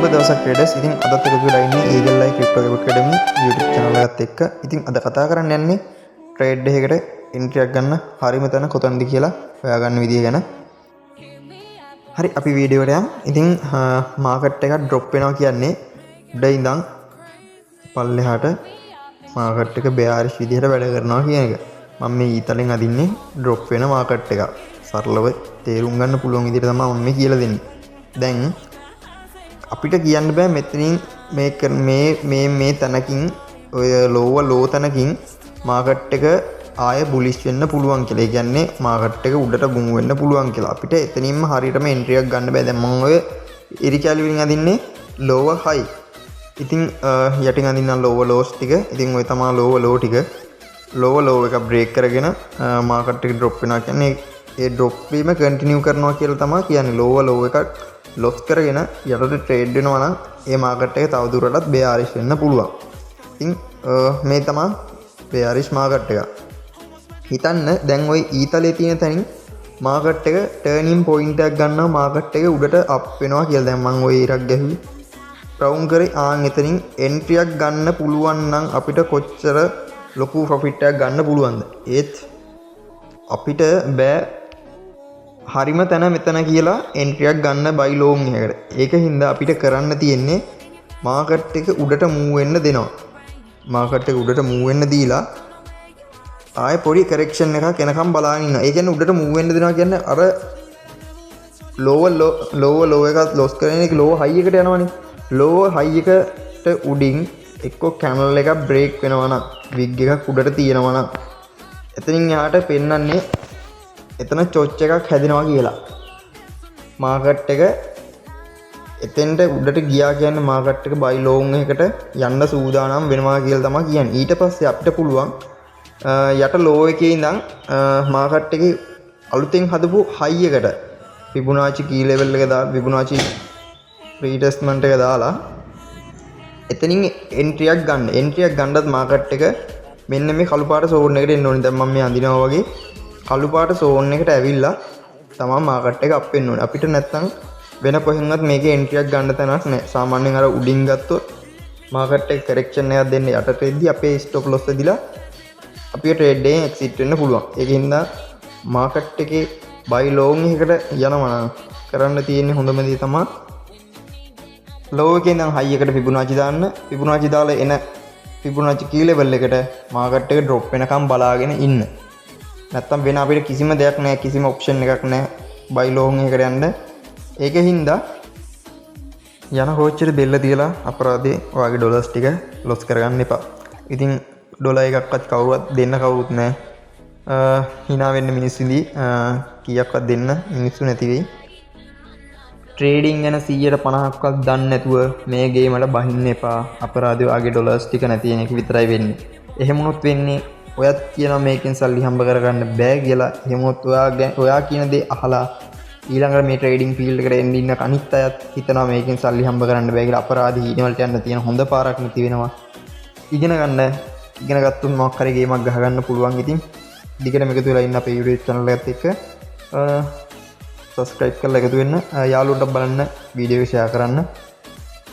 සුබ දවසක් ට්‍රේඩර්ස්. ඉතින් අදත් එකතු වෙලා ඉන්නේ Eagle Eye Crypto Academy YouTube channel එකත් එක්ක. ඉතින් අද කතා කරන්න යන්නේ ට්‍රේඩ් එකකට එන්ට්‍රි එකක් ගන්න හරියම තැන කොතනද කියලා හොයාගන්න විදිය ගැන. හරි අපි වීඩියෝ එකට යමු. ඉතින් මාකට් එක ඩ්‍රොප් වෙනවා කියන්නේ උඩ ඉඳන් පල්ලෙහාට මාකට් එක bearish විදිහට වැඩ කරනවා කියන එක. මම මේ ඊතලෙන් අදින්නේ ඩ්‍රොප් වෙන මාකට් එක. සරලව තේරුම් ගන්න පුළුවන් විදිහට තමයි මම මේ කියලා දෙන්නේ. දැන් අපිට කියන්න බෑ මෙතනින් මේ තැනකින් ඔය ලෝ තැනකින් මාකට් එක ආය බුලිෂ් වෙන්න පුළුවන් කියලා. ඒ කියන්නේ මාකට් එක උඩට බුම් වෙන්න පුළුවන් කියලා. අපිට එතනින්ම හරියටම එන්ට්‍රි එකක් ගන්න බෑ. දැන් මම ඔය ඉරි කැලි වලින් අදින්නේ lower high. ඉතින් යටින් අදින්න lower lows ටික. ඉතින් ඔය තමයි lower low ටික. lower low එක බ්‍රේක් කරගෙන මාකට් එක drop වෙනවා කියන්නේ ඒ drop වීම continue කරනවා කියලා තමයි කියන්නේ. lower low එකක් loss කරගෙන යටට trade වෙනවා නම් ඒ මාකට් එක තවදුරටත් bearish වෙන්න පුළුවන්. ඉතින් මේ තමයි bearish මාකට් එක. හිතන්න දැන් ওই ඊතලයේ තියෙන තැනින් මාකට් එක turning point එකක් ගන්නවා මාකට් එක උඩට up වෙනවා කියලා. දැන් මම ওই ඉරක් ගැහුවේ රවුන්ඩ් කරේ ආන් එතනින් entry එකක් ගන්න පුළුවන් නම් අපිට කොච්චර ලොකු profit එකක් ගන්න පුළුවන්ද? ඒත් අපිට බෑ හරිම තැන මෙතන කියලා entry එකක් ගන්න buy long එකකට. ඒක හින්දා අපිට කරන්න තියෙන්නේ මාකට් එක උඩට move වෙන්න දෙනවා. මාකට් එක උඩට move වෙන්න දීලා ආයෙ පොඩි correction එකක් එනකම් බලාගෙන ඉන්නවා. ඒ කියන්නේ උඩට move වෙන්න දෙනවා කියන්නේ අර lower low එකත් loss කරන එක lower high එකට යනවනේ. lower high එකට උඩින් එක්ක candle එකක් break වෙනවා නම් wig එකක් උඩට තියෙනවා නම් එතනින් එහාට පෙන්නන්නේ එතන චොච් එකක් හැදෙනවා කියලා. මාකට් එක එතෙන්ට උඩට ගියා කියන්නේ මාකට් එක buy long එකකට යන්න සූදානම් වෙනවා කියලා තමයි කියන්නේ. ඊට පස්සේ අපිට පුළුවන් යට low එකේ ඉඳන් මාකට් එකේ අලුතෙන් හදපු high එකට Fibonacci key level එක දාලා Fibonacci retestment එක දාලා එතනින් entry එකක් ගන්න. entry එකක් ගන්නත් මාකට් එක මෙන්න මේ කළු පාට zone එකට එන්න ඕනේ. දැන් මම මේ අඳිනවා වගේ කළු පාට zone එකට ඇවිල්ලා තමයි මාකට් එක අප් වෙන්න ඕනේ. අපිට නැත්තම් වෙන කොහෙන්වත් මේකේ entry එකක් ගන්න තැනක් නැහැ. සාමාන්‍යයෙන් අර උඩින් ගත්තොත් මාකට් එක correction එකක් දෙන්න යටට එද්දි අපේ stop loss දීලා අපිට trade එකෙන් exit වෙන්න පුළුවන්. ඒකින්ද මාකට් එකේ buy long එකකට යනවා නම් කරන්න තියෙන්නේ හොඳම දේ තමයි low එකේ ඉඳන් high එකට Fibonacci දාන්න. Fibonacci දාලා එන Fibonacci key level එකට මාකට් එක drop වෙනකම් බලාගෙන ඉන්න. නැත්තම් වෙන අපිට කිසිම දෙයක් නැහැ, කිසිම option එකක් නැහැ buy long එකට යන්න. ඒකින්ද යන කෝච්චරේ බෙල්ල තියලා අපරාධේ ඔයාගේ ඩොලර්ස් ටික loss කරගන්න එපා. ඉතින් ඩොලර් එකක්වත් කවුරුවත් දෙන්න කවුරුත් නැහැ. hina වෙන්න මිනිස්සු ඉඳී කීයක්වත් දෙන්න මිනිස්සු නැති වෙයි. ට්‍රේඩින් ගැන 150ක්වත් දන්නේ නැතුව මේ ගේම් වල බහින්න එපා. අපරාධය ඔයාගේ ඩොලර්ස් ටික නැති වෙන එක විතරයි වෙන්නේ. එහෙම වුණොත් වෙන්නේ ඔයත් කියනවා මේකෙන් සල්ලි හම්බ කරගන්න බෑ කියලා. එහෙම වුණොත් ඔයා කියන දේ අහලා ඊළඟට මේ ට්‍රේඩින් ෆීල්ඩ් එකට එන්න ඉන්න අනිත් අයත් හිතනවා මේකෙන් සල්ලි හම්බ කරන්න බෑ කියලා. අපරාධ හීන වලට යන්න තියෙන හොඳ පාරක් නැති වෙනවා. ඉගෙන ගත්තොත් මොකක් හරි ගේමක් ගහගන්න පුළුවන්. ඉතින් දිගටම එකතු වෙලා ඉන්න අපේ YouTube channel එකත් එක්ක subscribe කරලා එකතු වෙන්න. යාළුවන්ට බලන්න වීඩියෝ එක share කරන්න.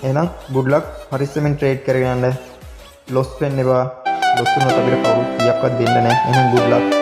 එහෙනම් good luck. හරිස්සමින් trade කරගෙන යන්න. loss වෙන්න එපා. loss වුණොත් අපිට කවුරුත් කීයක්වත් දෙන්න නැහැ. එහෙනම් good luck.